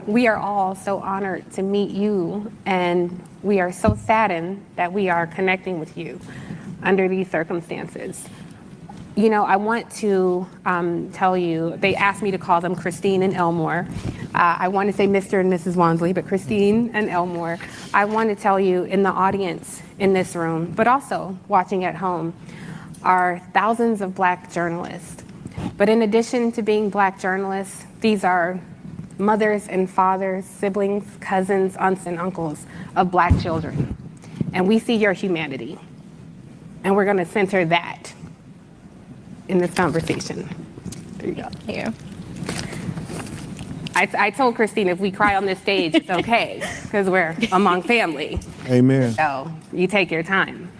we are all so honored to meet you, and we are so saddened that we are connecting with you under these circumstances. You know, I want to tell you, they asked me to call them Christine and Elmore. I want to say Mr. and Mrs. Wansley, but Christine and Elmore. I want to tell you, in the audience in this room, but also watching at home, are thousands of Black journalists. But in addition to being Black journalists, these are mothers and fathers, siblings, cousins, aunts and uncles of Black children. And we see your humanity. And we're gonna center that in this conversation. There you go. Thank you. I told Christine, if we cry on this stage, it's okay, because we're among family. Amen. So you take your time.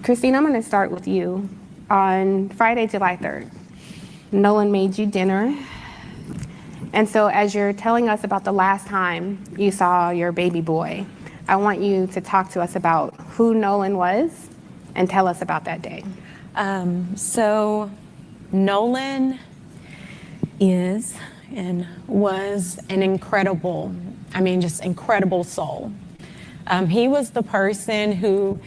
Christine, I'm gonna start with you. On Friday, July 3rd, Nolan made you dinner. And so as you're telling us about the last time you saw your baby boy, I want you to talk to us about who Nolan was and tell us about that day. So Nolan is and was an incredible, just incredible soul. He was the person who,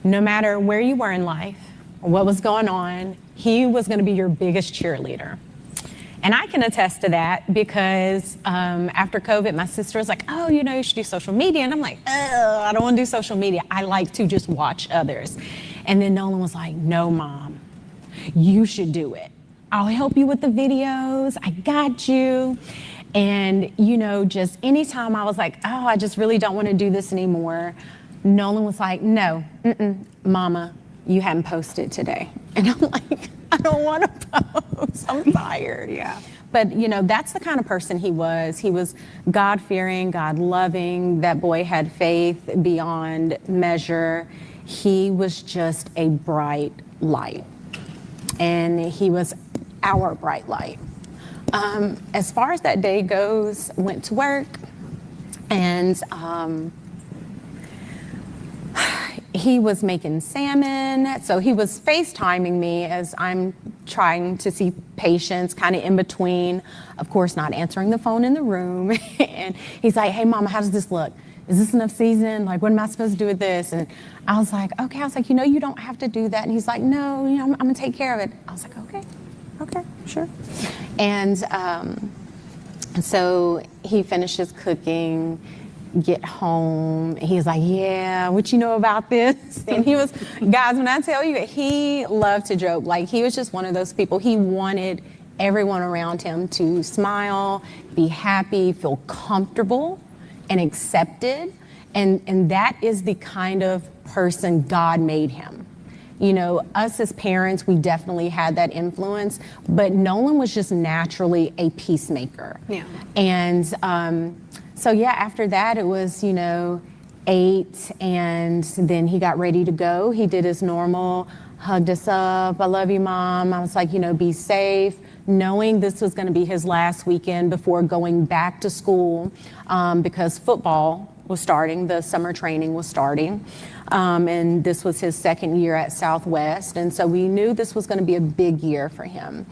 no matter where you were in life, or what was going on, he was gonna be your biggest cheerleader. And I can attest to that because after COVID, my sister was like, oh, you should do social media. And I'm like, I don't wanna do social media. I like to just watch others. And then Nolan was like, no, Mom, you should do it. I'll help you with the videos, I got you. And just anytime I was like, oh, I just really don't wanna do this anymore, Nolan was like, no, Mama, you haven't posted today. And I'm like, I don't want to post, I'm tired. Yeah. But that's the kind of person he was. He was God-fearing, God-loving. That boy had faith beyond measure. He was just a bright light. And he was our bright light. As far as that day goes, went to work, and he was making salmon, so he was FaceTiming me as I'm trying to see patients kind of in between, of course not answering the phone in the room. And he's like, hey Mama, how does this look? Is this enough season? Like, what am I supposed to do with this? And I was like, okay. I was like, you don't have to do that. And he's like, no, I'm gonna take care of it. I was like, okay, sure. And so he finishes cooking, get home, he's like, yeah, what you know about this? And he was, guys, when I tell you, he loved to joke. Like, he was just one of those people. He wanted everyone around him to smile, be happy, feel comfortable and accepted. And that is the kind of person God made him. Us as parents, we definitely had that influence, but Nolan was just naturally a peacemaker. Yeah. And so yeah, after that it was, 8, and then he got ready to go. He did his normal, hugged us up, I love you, Mom. I was like, be safe, knowing this was gonna be his last weekend before going back to school, because football was starting, the summer training was starting. And this was his second year at Southwest. And so we knew this was gonna be a big year for him.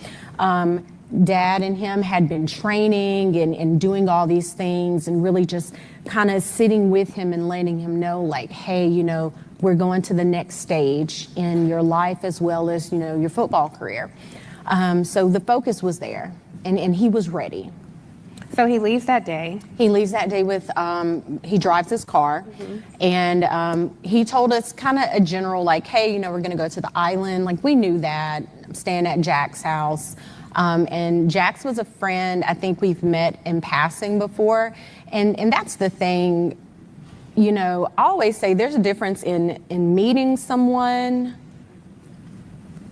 Dad and him had been training and doing all these things and really just kind of sitting with him and letting him know, like, hey, we're going to the next stage in your life as well as, your football career. So the focus was there, and he was ready. So he leaves that day. He leaves that day with, he drives his car, and he told us kind of a general, like, hey, we're gonna go to the island. Like, we knew that. I'm staying at Jack's house. And Jax was a friend I think we've met in passing before. And that's the thing, I always say there's a difference in meeting someone,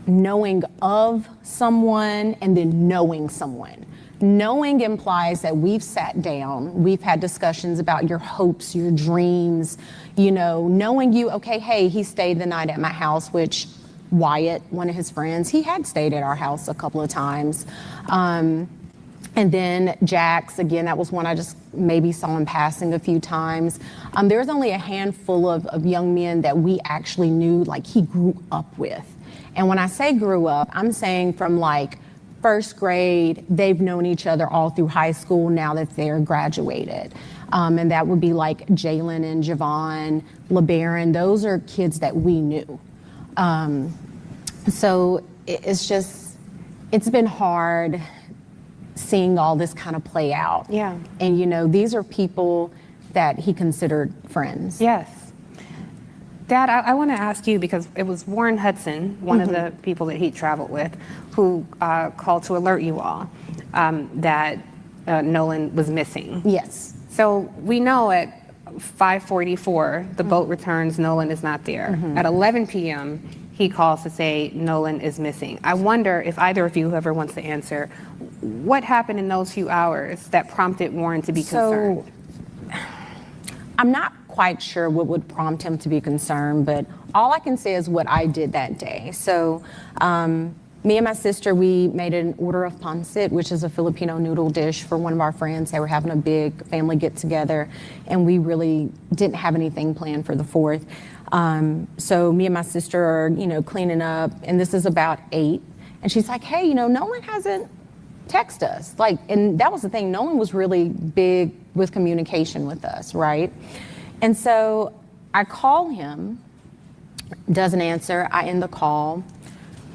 knowing of someone, and then knowing someone. Knowing implies that we've sat down, we've had discussions about your hopes, your dreams, knowing you, okay, hey, he stayed the night at my house, which Wyatt, one of his friends, he had stayed at our house a couple of times. And then Jax, again, that was one I just maybe saw in passing a few times. There was only a handful of young men that we actually knew, like, he grew up with. And when I say grew up, I'm saying from like first grade, they've known each other all through high school now that they're graduated. And that would be like Jalen and Javon, LeBaron. Those are kids that we knew. So it's been hard seeing all this kind of play out. Yeah. And, you know, these are people that he considered friends. Yes. Dad, I want to ask you, because it was Warren Hudson, one of the people that he traveled with, who called to alert you all that Nolan was missing. Yes. So we know at 5:44, the boat returns, Nolan is not there. At 11 p.m., he calls to say Nolan is missing. I wonder if either of you, whoever wants to answer, what happened in those few hours that prompted Warren to be concerned? I'm not quite sure what would prompt him to be concerned, but all I can say is what I did that day. So me and my sister, we made an order of pancit, which is a Filipino noodle dish for one of our friends. They were having a big family get together, and we really didn't have anything planned for the 4th. So me and my sister are, you know, cleaning up, and this is about 8. And she's like, hey, you know, Nolan hasn't texted us. Like, and that was the thing, Nolan was really big with communication with us, right? And so I call him, doesn't answer, I end the call.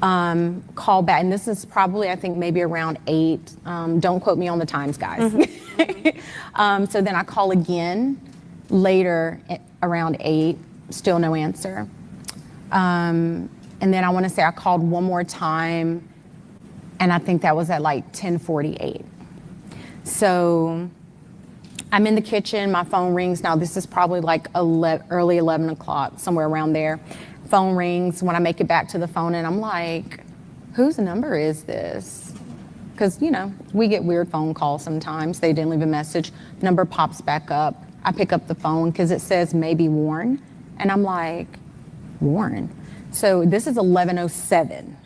Call back, and this is probably, I think, maybe around 8. Don't quote me on the times, guys. So then I call again later around 8, still no answer. And then I want to say I called one more time, and I think that was at like 10:48. So I'm in the kitchen, my phone rings. Now this is probably like early 11 o'clock, somewhere around there. Phone rings when I make it back to the phone, and I'm like, whose number is this? Because, you know, we get weird phone calls sometimes. They didn't leave a message. Number pops back up. I pick up the phone because it says maybe Warren. And I'm like, Warren? So this is 11:07.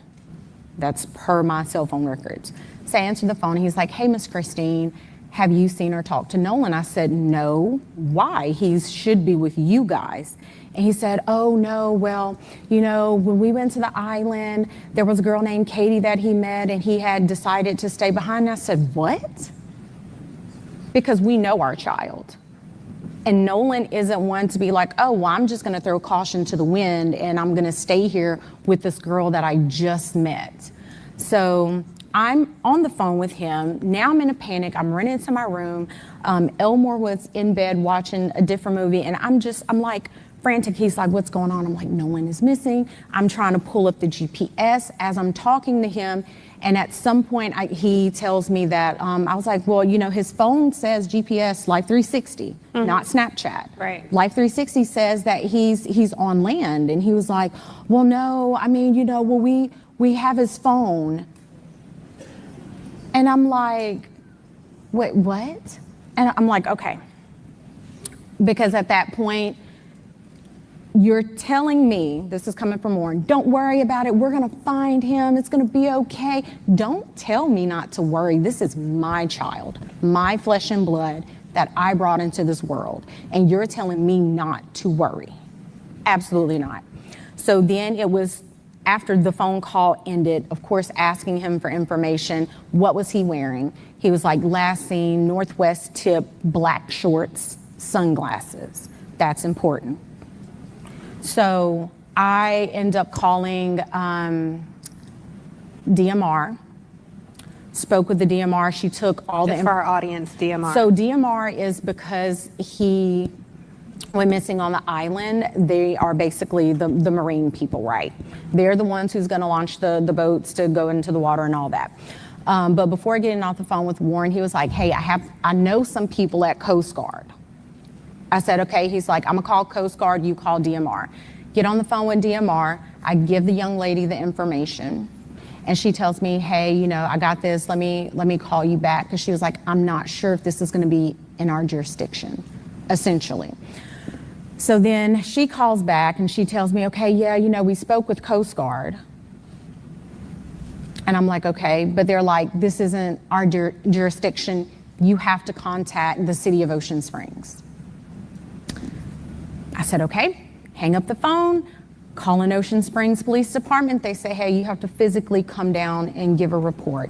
That's per my cell phone records. So I answer the phone. He's like, hey, Miss Christine, have you seen or talked to Nolan? I said, no. Why? He should be with you guys. And he said, oh, no, well, you know, when we went to the island, there was a girl named Katie that he met, and he had decided to stay behind. And I said, what? Because we know our child. And Nolan isn't one to be like, oh, well, I'm just going to throw caution to the wind, and I'm going to stay here with this girl that I just met. So I'm on the phone with him. Now I'm in a panic. I'm running into my room. Elmore was in bed watching a different movie, and I'm like frantic. He's like, what's going on? I'm like, Nolan is missing. I'm trying to pull up the GPS as I'm talking to him. And at some point, he tells me that, I was like, well, you know, his phone says GPS Life 360, not Snapchat. Right. Life 360 says that he's on land. And he was like, well, no, I mean, you know, well, we have his phone. And I'm like, wait, what? And I'm like, okay. Because at that point, you're telling me, this is coming from Warren, don't worry about it. We're going to find him. It's going to be okay. Don't tell me not to worry. This is my child, my flesh and blood that I brought into this world. And you're telling me not to worry. Absolutely not. So then it was after the phone call ended, of course, asking him for information. What was he wearing? He was like, last seen, Northwest tip, black shorts, sunglasses. That's important. So I end up calling DMR, spoke with the DMR. She took all Just for our audience, DMR. So DMR is because he went missing on the island. They are basically the marine people, right? They're the ones who's going to launch the boats to go into the water and all that. But before getting off the phone with Warren, he was like, hey, I know some people at Coast Guard. I said, okay. He's like, I'm gonna call Coast Guard, you call DMR. Get on the phone with DMR. I give the young lady the information, and she tells me, hey, you know, I got this. Let me call you back, because she was like, I'm not sure if this is gonna be in our jurisdiction, essentially. So then she calls back and she tells me, okay, yeah, you know, we spoke with Coast Guard. And I'm like, okay, but they're like, this isn't our jurisdiction. You have to contact the city of Ocean Springs. I said, okay, hang up the phone, call an Ocean Springs Police Department. They say, hey, you have to physically come down and give a report.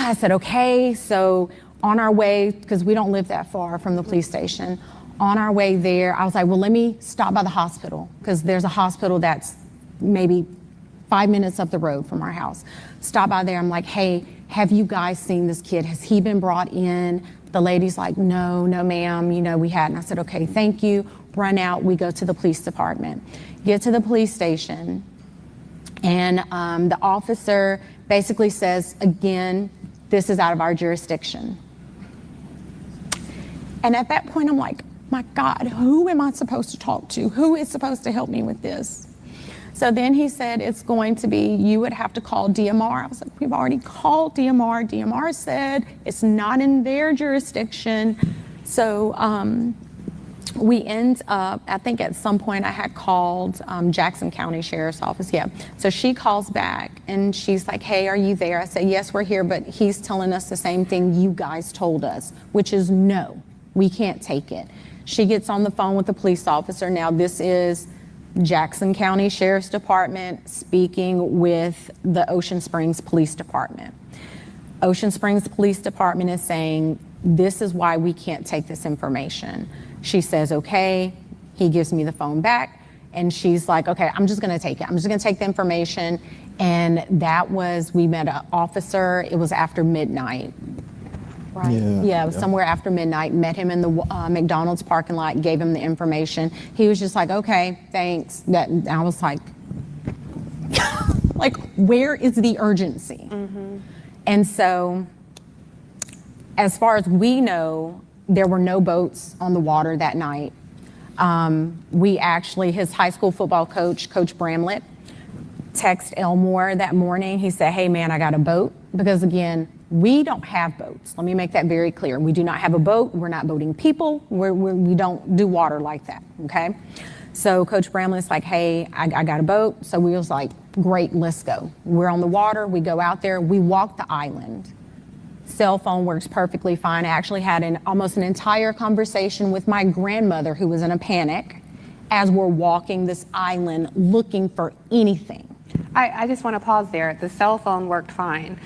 I said, okay. So on our way, because we don't live that far from the police station, on our way there, I was like, well, let me stop by the hospital, because there's a hospital that's maybe 5 minutes up the road from our house. Stop by there. I'm like, hey, have you guys seen this kid? Has he been brought in? The lady's like, no, ma'am, we hadn't. I said, okay, thank you. Run out. We go to the police department. Get to the police station, and the officer basically says, again, this is out of our jurisdiction. And at that point, I'm like, my God, who am I supposed to talk to? Who is supposed to help me with this? So then he said, it's going to be, you would have to call DMR. I was like, we've already called DMR. DMR said it's not in their jurisdiction. So we end up, I think at some point I had called Jackson County Sheriff's Office. Yeah. So she calls back and she's like, hey, are you there? I said, yes, we're here, but he's telling us the same thing you guys told us, which is no, we can't take it. She gets on the phone with the police officer. Now this is Jackson County Sheriff's Department speaking with the Ocean Springs Police Department. Ocean Springs Police Department is saying, this is why we can't take this information. She says, okay. He gives me the phone back and she's like, okay, I'm just gonna take it. I'm just gonna take the information. And that was, we met an officer, it was after midnight. Right. Yeah, it was somewhere after midnight. Met him in the McDonald's parking lot, gave him the information. He was just like, okay, thanks. That I was like, like, where is the urgency? Mm-hmm. And so, as far as we know, there were no boats on the water that night. We actually, his high school football coach, Coach Bramlett, texted Elmore that morning. He said, hey man, I got a boat. Because again, we don't have boats. Let me make that very clear. We do not have a boat. We're not boating people. We don't do water like that, okay? So Coach Bramlett's like, hey, I got a boat. So we was like, great, let's go. We're on the water. We go out there. We walk the island. Cell phone works perfectly fine. I actually had almost an entire conversation with my grandmother, who was in a panic, as we're walking this island looking for anything. I just want to pause there. The cell phone worked fine.